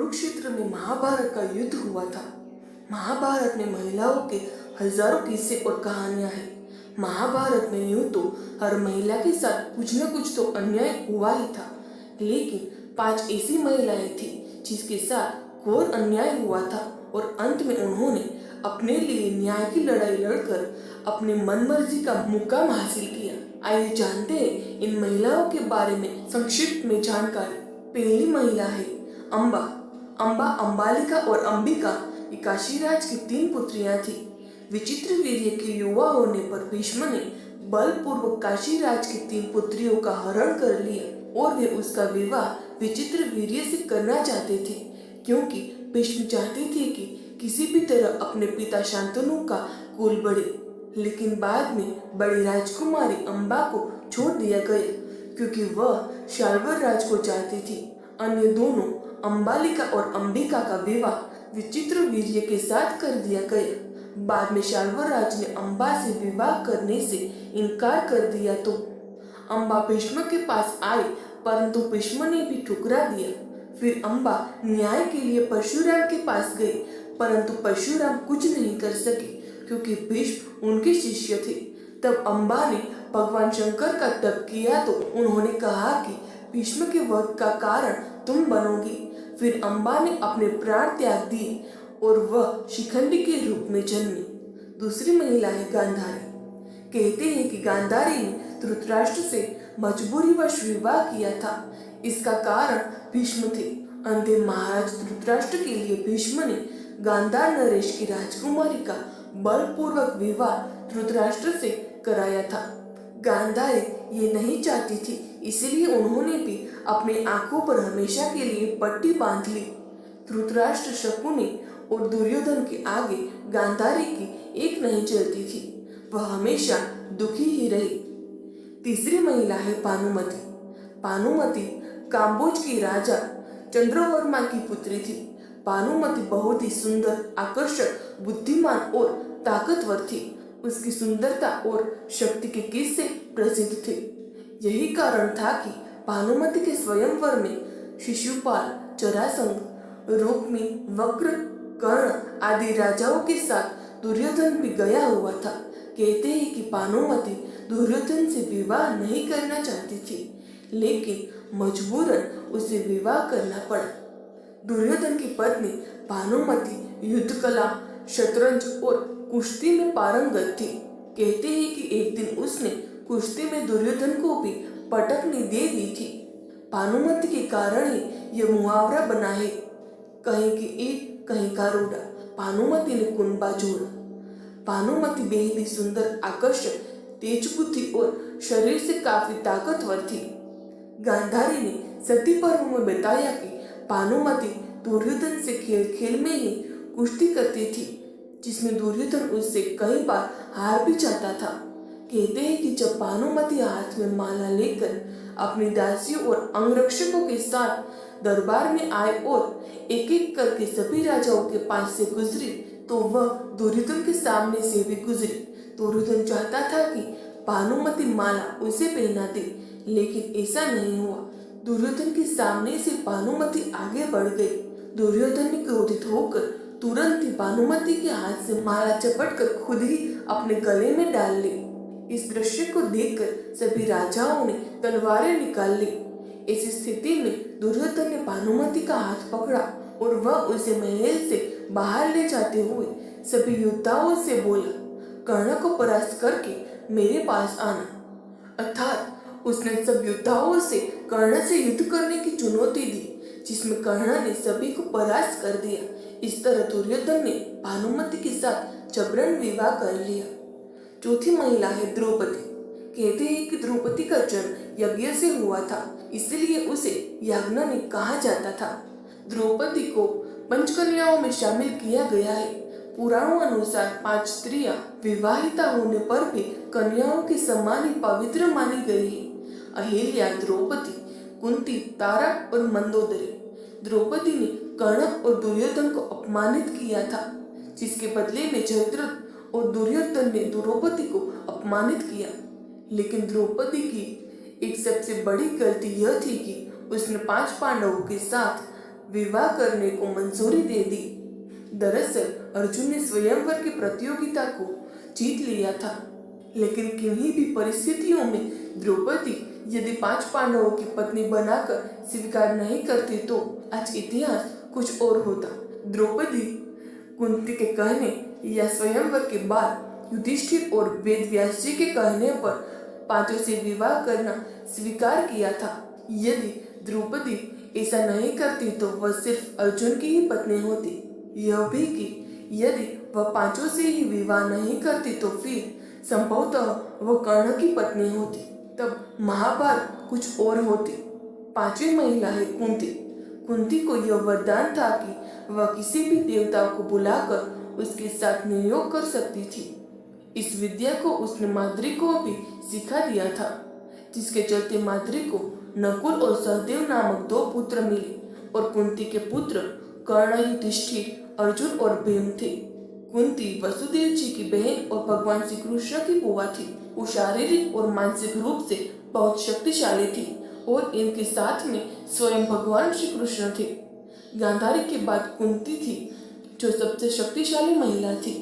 कुरुक्षेत्र में महाभारत का युद्ध हुआ था। महाभारत में महिलाओं के हजारों किस्से और कहानियां हैं। महाभारत में यूं तो हर महिला के साथ कुछ न कुछ तो अन्याय हुआ ही था, लेकिन 5 ऐसी महिलाएं थी जिसके साथ घोर अन्याय हुआ था और अंत में उन्होंने अपने लिए न्याय की लड़ाई लड़कर अपनी मनमर्जी का मुकाम हासिल किया। आइए जानते हैं इन महिलाओं के बारे में संक्षिप्त में जानकारी। पहली महिला है अम्बा। अम्बा अंबालिका और अंबिका ये काशीराज की 3 पुत्रियां थी। विचित्र वीर्य के युवा होने पर भीष्म ने बलपूर्वक काशीराज की 3 पुत्रियों का हरण कर लिया और वे उसका विवाह विचित्र वीर्य से करना चाहते थे, क्योंकि भीष्म चाहते थे कि किसी भी तरह अपने पिता शांतनु का कुल बढ़े। लेकिन बाद में बड़ी राजकुमारी अम्बा को छोड़ दिया गया, क्योंकि वह शाल्वर राज को चाहती थी। अन्य दोनों अंबालिका और अंबिका का विवाह विचित्र वीर्य के साथ कर दिया गया। बाद में शाल्वर राज ने अम्बा से विवाह करने से इनकार कर दिया तो अम्बा भीष्म के पास आई, परंतु भीष्म ने भी ठुकरा दिया। फिर अम्बा न्याय के लिए परशुराम के पास गई, परंतु परशुराम कुछ नहीं कर सके, क्योंकि भीष्म उनके शिष्य थे। तब अम्बा ने भगवान शंकर का तप किया तो उन्होंने कहा कि भीष्म के वध का कारण तुम बनोगी। फिर अम्बा ने अपने प्राण त्याग दिए और वह शिखंडी के रूप में जन्मी। दूसरी महिला है गांधारी। कहते हैं कि गांधारी ने धृतराष्ट्र से मजबूरीवश विवाह किया था। इसका कारण भीष्म थे। अंतिम महाराज धृतराष्ट्र के लिए भीष्म ने गांधार नरेश की राजकुमारी का बलपूर्वक विवाह धृतराष्ट्र से कराया था। गांधारी ये नहीं चाहती थी, इसलिए उन्होंने भी अपनी आंखों पर हमेशा के लिए पट्टी बांध ली। धृतराष्ट्र, शकुनी और दुर्योधन के आगे गांधारी की एक नहीं चलती थी। वह हमेशा दुखी ही रही। तीसरी महिला है भानुमति। भानुमति काम्बोज की राजा चंद्रवर्मा की पुत्री थी। भानुमति बहुत ही सुंदर, आकर्षक, बुद्धिमान और ताकतवर थी। उसकी सुंदरता और शक्ति के किस्से प्रसिद्ध थे। यही कारण था कि भानुमति के स्वयंवर में शिशुपाल, जरासंध, रुक्मी, वक्र, कर्ण आदि राजाओं के साथ दुर्योधन भी गया हुआ था। कहते हैं कि भानुमति दुर्योधन से विवाह नहीं करना चाहती थी, लेकिन मजबूरन उसे विवाह करना पड़ा। दुर्योधन की पत्नी भानुमति युद्ध कला, शतरंज और कुश्ती में पारंगत थी। कहते हैं कि एक दिन उसने कुश्ती में दुर्योधन को भी पटकनी दे दी थी। भानुमति के कारण ही यह मुहावरा बना है, कहीं की ईट कहीं का रोड़ा। भानुमति ने कुंभा जोड़ा। भानुमति बेहद ही सुंदर, आकर्षक, तेज बुद्धि और शरीर से काफी ताकतवर थी। गांधारी ने सती पर्व में बताया कि भानुमति दुर्योधन से खेल खेल में ही कुश्ती करती थी, जिसमें दुर्योधन उससे कई बार हार भी जाता था। कहते हैं कि जब भानुमति हाथ में माला लेकर अपनी दासियों और अंगरक्षकों के साथ दरबार में आए और एक एक करके सभी राजाओं के पास से गुजरी, तो वह दुर्योधन के सामने से भी गुजरी। दुर्योधन चाहता था कि भानुमति माला उसे पहना दे, लेकिन ऐसा नहीं हुआ। दुर्योधन के सामने से भानुमति आगे बढ़ गई। दुर्योधन ने क्रोधित होकर तुरंत ही भानुमति के हाथ से माला चपटकर खुद ही अपने गले में डाल ली। इस दृश्य को देखकर सभी राजाओं ने तलवारें निकाल ली। इस स्थिति में दुर्योधन ने भानुमति का हाथ पकड़ा और वह उसे महल से बाहर ले जाते हुए सभी योद्धाओं से बोला, कर्ण को परास्त करके मेरे पास आना। अर्थात उसने सब योद्धाओं से कर्ण से युद्ध करने की चुनौती दी, जिसमें कर्ण ने सभी को परास्त कर दिया। इस तरह दुर्योधन ने भानुमति के साथ जबरन विवाह कर लिया। चौथी महिला है द्रौपदी। कहते हैं कि द्रौपदी का जन्म यज्ञ से हुआ था, इसलिए उसे याज्ञनिक कहा जाता था। द्रौपदी को पंचकन्याओं में शामिल किया गया है। पुराणों अनुसार 5 स्त्रियां विवाहिता होने पर भी कन्याओं के समान ही पवित्र मानी गई है। अहिल्या, द्रौपदी, कुंती, तारा और मंदोदरी। द्रौपदी ने कर्ण और दुर्योधन को अपमानित किया था, जिसके बदले में जयद्रथ और दुर्योधन ने द्रौपदी को अपमानित किया। लेकिन द्रौपदी की एक सबसे बड़ी गलती यह थी कि उसने 5 पांडवों के साथ विवाह करने को मंजूरी दे दी। दरअसल अर्जुन ने स्वयंवर की प्रतियोगिता को जीत लिया था, लेकिन किन्हीं भी परिस्थितियों में द्रौपदी यदि 5 पांडवों की पत्नी बनाकर स्वीकार नहीं करती तो आज इतिहास कुछ और होता। द्रौपदी कुंती के कहने या स्वयंवर के बाद युधिष्ठिर और वेद व्यास जी के कहने पर पांचों से विवाह करना स्वीकार किया था। यदि द्रौपदी ऐसा नहीं करती तो वह सिर्फ अर्जुन की ही पत्नी होती। यह भी कि यदि वह पांचों से ही विवाह नहीं करती तो फिर संभवतः वह कर्ण की पत्नी होती। तब महाभारत कुछ और होती। पांचवी महिला है कुंती। कुंती को यह वरदान था कि वह किसी भी देवता को बुलाकर उसके साथ नियोग कर सकती थी। इस विद्या को उसने माद्री को भी सिखा दिया था, जिसके चलते माद्री को नकुल और सहदेव नामक 2 पुत्र मिले और कुंती के पुत्र कर्ण, युधिष्ठिर, अर्जुन और भीम थे। कुंती वसुदेव जी की बहन और भगवान श्री कृष्ण की बुआ थी। वो शारीरिक और मानसिक रूप से बहुत शक्तिशाली थी और इनके साथ में स्वयं भगवान श्री कृष्ण थे। गांधारी के बाद कुंती थी जो सबसे शक्तिशाली महिला थी।